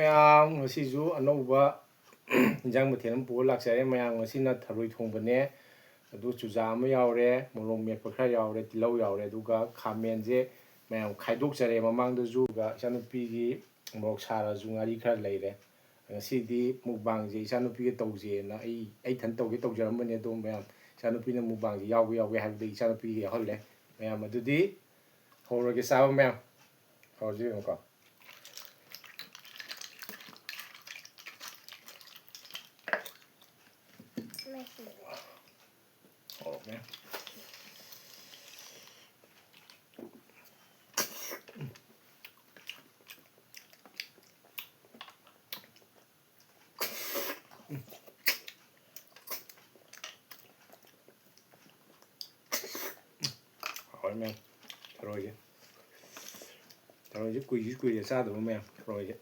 ꯃꯌꯥꯝ ꯉꯁꯤꯁꯨ ꯑꯅꯧꯕ ꯏꯟꯖꯥꯡ ꯃꯊꯦꯜ ꯑꯃ ꯄꯨꯔ ꯂꯥꯛꯆꯔꯦ ꯃꯌꯥꯝ ꯉꯁꯤꯅ ꯊꯔꯣꯏ ꯊꯣꯡꯕꯅꯦ ꯑꯗꯨ ꯆꯨꯖꯥꯛ ꯑꯃ ꯌꯥꯎꯔꯦ ꯃꯣꯔꯣꯛ ꯃꯦꯠꯄ ꯈꯔ ꯌꯥꯎꯔꯦ ꯇꯤꯜꯍꯧ ꯌꯥꯎꯔꯦ ꯑꯗꯨꯒ ꯈꯥꯃꯦꯟꯁꯦ ꯃꯌꯥꯝ ꯈꯥꯏꯗꯣꯛꯆꯔꯦ ꯃꯃꯥꯡꯗꯁꯨ ꯏꯆꯥꯅꯨꯄꯤꯒꯤ ꯃꯣꯔꯣꯛ ꯁꯥꯔꯁꯨ ꯉꯥꯔꯤ ꯈꯔ ꯂꯩꯔꯦ ꯉꯁꯤꯗꯤ ꯃꯨꯛꯕꯥꯡꯁꯦ ꯏꯆꯥꯅꯨꯄꯤꯒ ꯇꯧꯖꯦꯅ ꯑꯩ ꯏꯊꯟ ꯇꯧꯒꯦ ꯇꯧꯖꯔꯝꯕꯅꯦ ꯑꯗꯣ ꯃꯌꯥꯝ ꯏꯆꯥꯅꯨꯄꯤꯅ ꯃꯨꯛꯕꯥꯡꯁꯦ ꯌꯥꯎꯒꯦ ꯍꯥꯏꯕꯗꯒꯤ ꯏꯆꯥꯅꯨꯄꯤꯒ ꯌꯥꯎꯍꯜꯂꯦ ꯃꯌꯥꯝ ꯑꯗꯨꯗꯤ ꯍꯧꯔꯒꯦ ꯆꯥꯕ ꯃꯌꯥꯝ ꯍꯧꯔꯁꯤ ꯌꯦꯡꯉꯨꯀꯣ ꯍꯧꯔꯛꯑꯦ hhỏi mèo rồi chứ quỳ là sao được mèo rồi chứ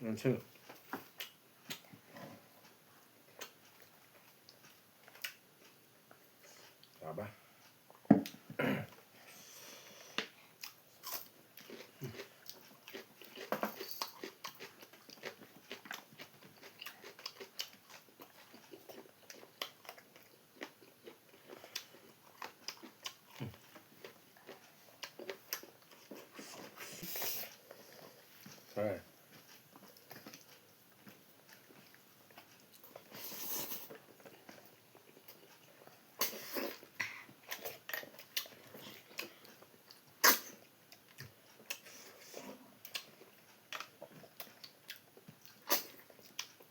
làm sao ba rồi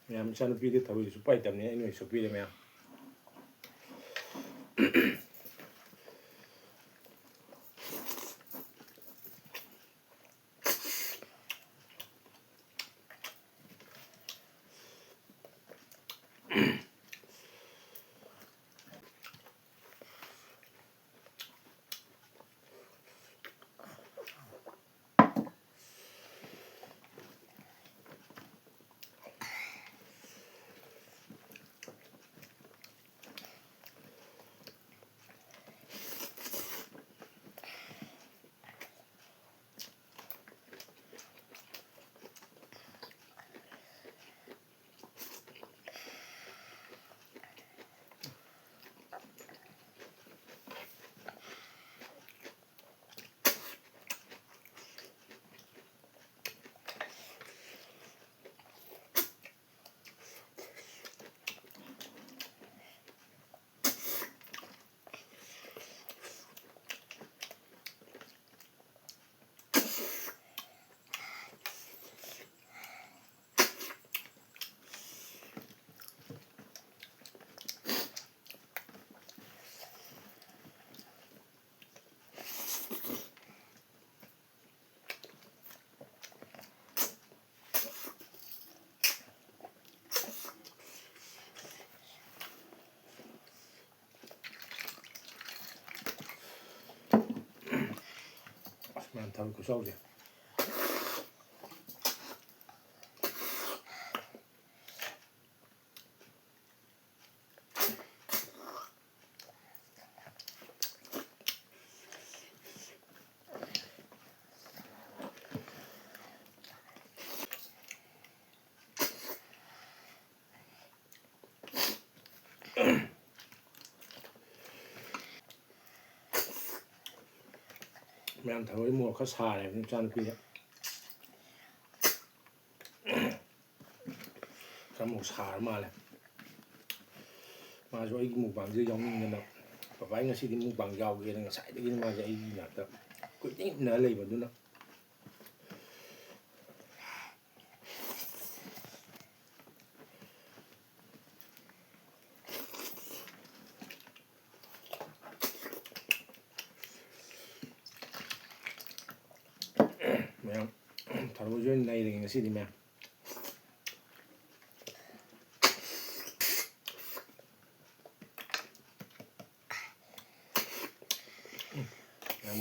mèo sao nó phi cái thầu số bảy tầm này người số phi mèo mèo thầu của sâu gì mèo thầu với mùa có xà này cho nó phi cái mùa xà mà này mà rồi mùa vàng dưới giống như nào và váy ngày xưa thì mùa vàng giàu kia là sải cái mà vậy là tập cứ nhảy nở lên vào đó mèo thầu với này thì ngày xưa thì mèo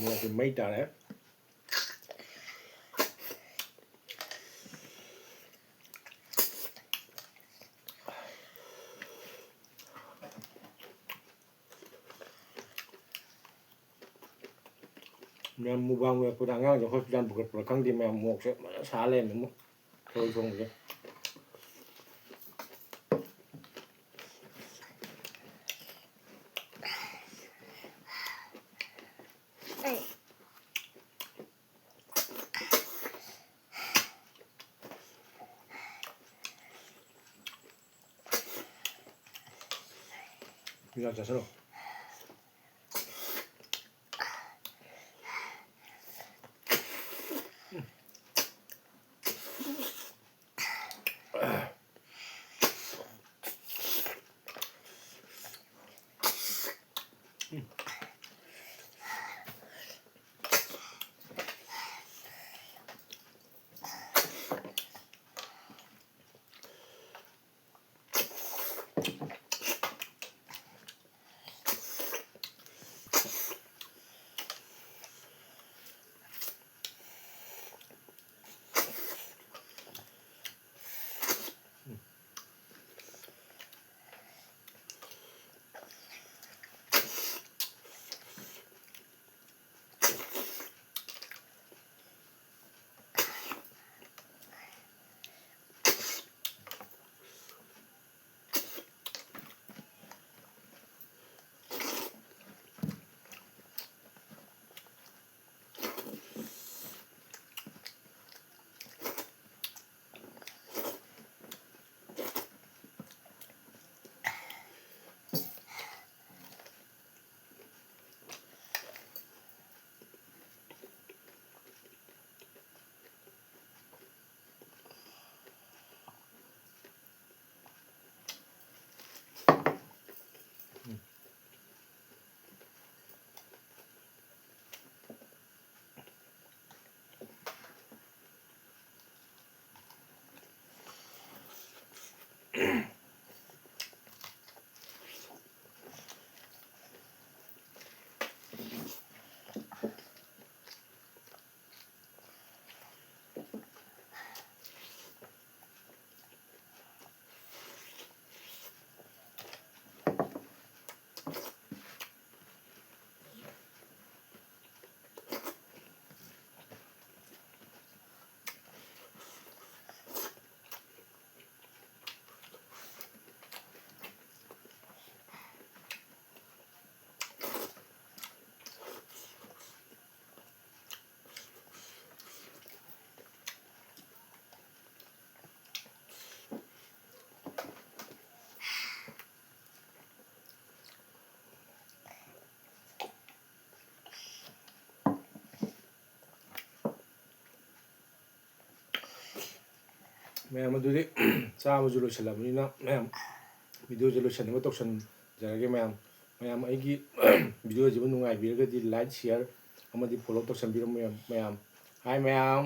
mua thì mấy trà đấy ꯃꯌꯥꯝ ꯃꯨꯕꯥꯡ ꯂꯣꯏꯔꯛꯄꯗ ꯑꯉꯥꯡꯁꯦ hospital ꯄꯨꯈꯠꯄ꯭ꯔꯥ ꯈꯪꯗꯦ ꯃꯌꯥꯝ ꯃꯣꯛꯁꯦ ꯐꯖꯅ ꯁꯥ ꯂꯩꯔꯝꯃꯦ ꯑꯃꯨꯛ ꯊꯔꯣꯏ ꯊꯣꯡꯕꯁꯦ 이거 자서로 ꯃꯌꯥꯝ ꯑꯗꯨꯗꯤ ꯆꯥꯕꯁꯨ ꯂꯣꯏꯁꯤꯜꯂꯕꯅꯤꯅ ꯃꯌꯥꯝ ꯚꯤꯗꯤꯑꯣꯁꯦ ꯂꯣꯏꯁꯤꯟꯅꯕ ꯇꯧꯁꯟꯖꯔꯒꯦ ꯃꯌꯥꯝ ꯑꯩꯒꯤ ꯚꯤꯗꯤꯑꯣꯁꯤꯕꯨ ꯅꯨꯡꯉꯥꯏꯕꯤꯔꯒꯗꯤ ꯂꯥꯏꯛ ꯁꯤꯌꯔ ꯑꯃꯗꯤ ꯐꯣꯂꯣ ꯇꯧꯁꯟꯕꯤꯔꯝꯃꯨ ꯃꯌꯥꯝ ꯍꯥꯏ ꯃꯌꯥꯝ